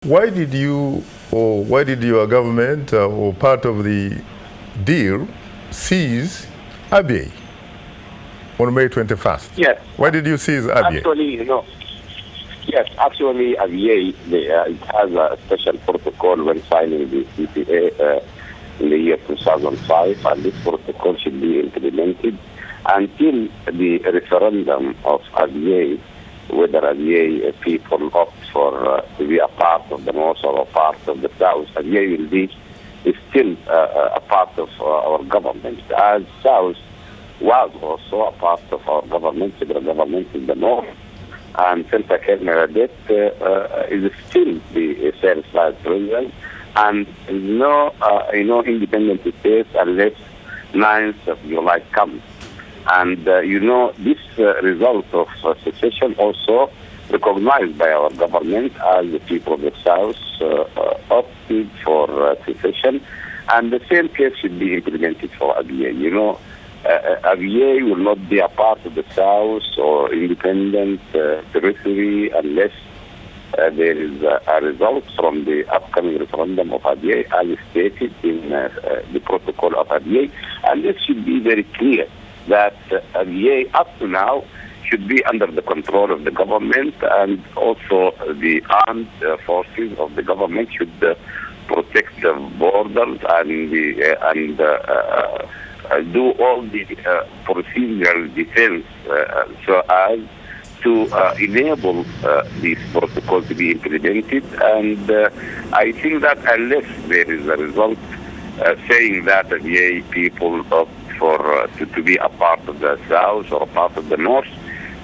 Why did you, or why did your government or part of the deal seize Abyei on May 21st? Yes. Why did you seize Abyei? Actually, Abyei it has a special protocol when signing the CPA in the year 2005, and this protocol should be implemented until the referendum of Abyei, whether Abyei people opt for to be a part of the North or a part of the South. Abyei will be still a part of our government, as South was also a part of our government, the government in the North. And Senator Rabie is still the same vice president, and no independent states unless 9th of July comes. And this result of secession also recognized by our government, as the people of the South opted for secession, and the same case should be implemented for Abyei. Abyei will not be a part of the South or independent territory unless there is a result from the upcoming referendum of Abyei, as stated in the protocol of Abyei. And this should be very clear that Abyei up to now should be under the control of the government, and also the armed forces of the government should protect the borders and do all the procedural defense so as to enable this protocol to be implemented. And I think that unless there is a result saying that the Abyei people opt for to be a part of the South or a part of the North,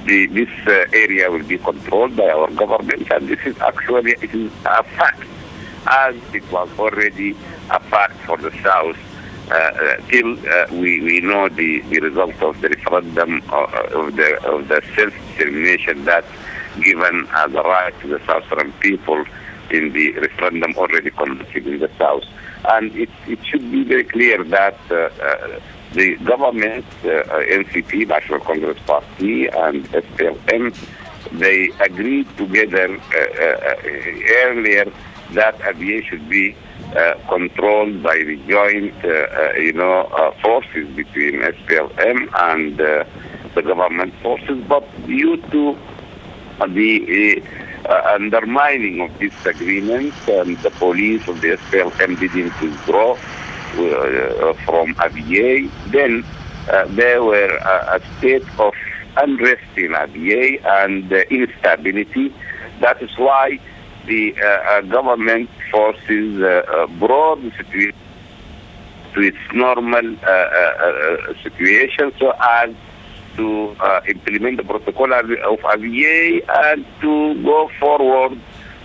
this area will be controlled by our government, and this is actually a fact, as it was already a fact for the South. Till we know the result of the referendum of the self-determination that's given as a right to the Southern people in the referendum already conducted in the South. And it should be very clear that the government, NCP, National Congress Party, and SPLM, they agreed together earlier that Abyei should be controlled by the joint, forces between SPLM and the government forces. But due to the undermining of this agreement, and the police of the SPLM didn't withdraw from Abyei, then there were a state of unrest in Abyei and instability. That is why the government forces brought the situation to its normal situation, so as to implement the protocol of Abyei and to go forward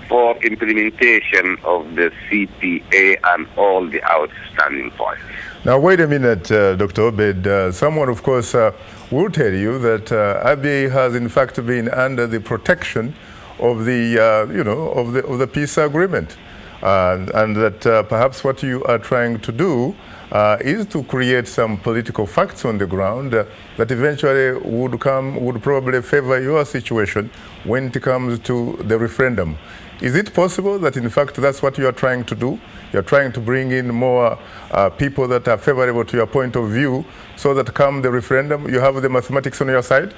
for implementation of the CPA and all the outstanding points. Now, wait a minute, Dr. Obeid. Someone, of course, will tell you that Abyei has, in fact, been under the protection of the, of the peace agreement, and that perhaps what you are trying to do is to create some political facts on the ground that eventually would probably favor your situation when it comes to the referendum. Is it possible that, in fact, that's what you are trying to do? You're trying to bring in more people that are favorable to your point of view, so that come the referendum, you have the mathematics on your side?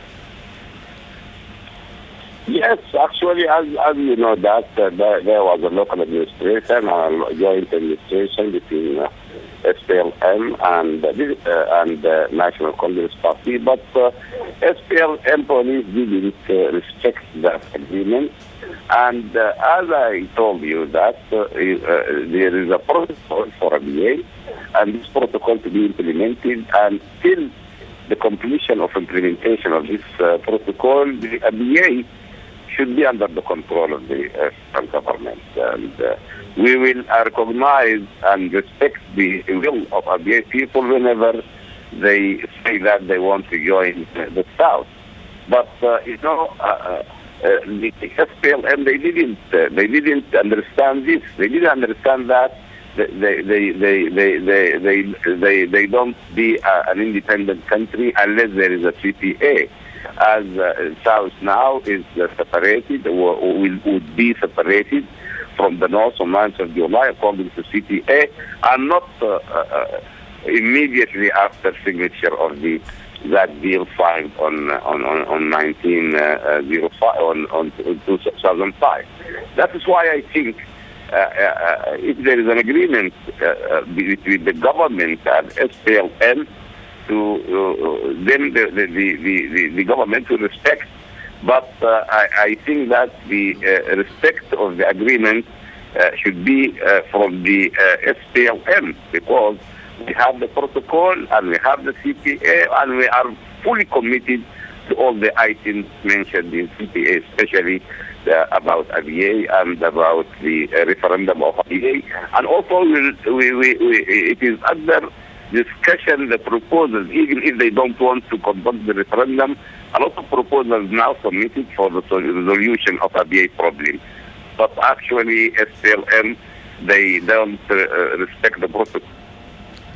Yes, actually, as you know, that there was a local administration, a joint administration between SPLM and the National Congress Party, but SPLM police didn't respect that agreement. And as I told you, that there is a protocol for Abyei, and this protocol to be implemented, and till the completion of implementation of this protocol, the Abyei should be under the control of the central government. And we will recognize and respect the will of Abyei people whenever they say that they want to join the South. But the SPLM, they didn't understand this. They didn't understand that they don't be an independent country unless there is a CPA. As South now is separated, or would be separated from the north on 9th of July, according to CPA, and not immediately after signature of that deal signed on 1905 on 2005. That is why I think if there is an agreement between the government and SPLM, then the government will respect. But I think that the respect of the agreement should be from the SPLM, because we have the protocol and we have the CPA, and we are fully committed to all the items mentioned in CPA, especially about Abyei and about the referendum of Abyei. And also it is under discussion, the proposals, even if they don't want to conduct the referendum, a lot of proposals now submitted for the resolution of Abyei problem. But actually, SPLM, they don't respect the protocol.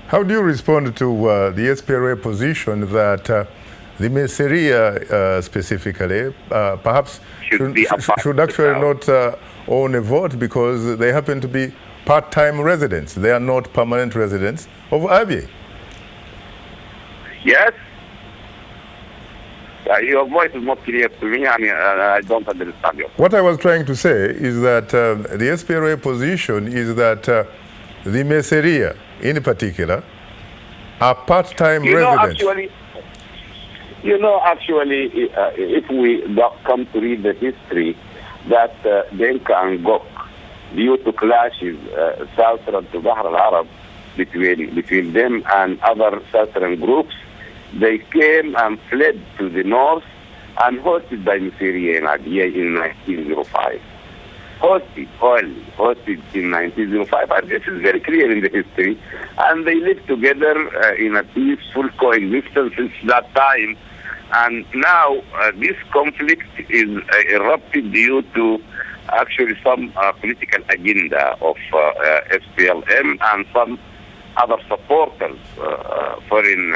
How do you respond to the SPLA position that the Messeria specifically perhaps should actually not own a vote because they happen to be part-time residents? They are not permanent residents of Abyei. Yes. Your voice is not clear to me, and I don't understand you. What I was trying to say is that the SPLA position is that the Messeria, in particular, are part-time residents. If we come to read the history, that Denka and Gok, due to clashes, Southern to Bahr al-Arab, between them and other Southern groups, they came and fled to the north and hosted by Messeria in Abyei in 1905. Hosted in 1905, and this is very clear in the history. And they lived together in a peaceful coexistence since that time. And now this conflict is erupted due to actually some political agenda of SPLM and some other supporters, foreign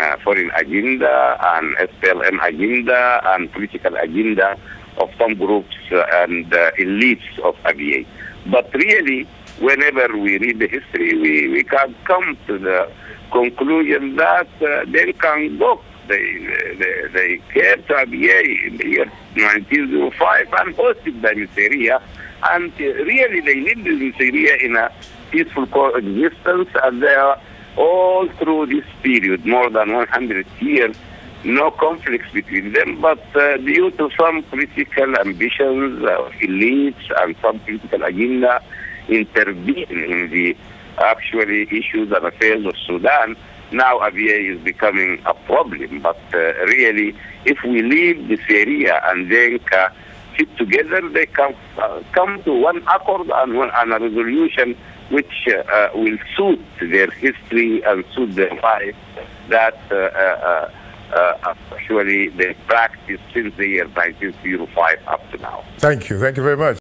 agenda and SPLM agenda and political agenda of some groups and elites of Abyei. But really, whenever we read the history, we can come to the conclusion that they can go. They came to Abyei in the year 1905 and hosted by Messeria, and really they lived in Messeria in a peaceful coexistence, and they are all through this period, more than 100 years, no conflicts between them, but due to some political ambitions, elites, and some political agenda intervene in the actually issues and affairs of Sudan, now Abyei is becoming a problem. But really, if we leave this area and then sit together, they can come to one accord and a resolution which will suit their history and suit their life that actually they practice since the year 1905 up to now. Thank you very much.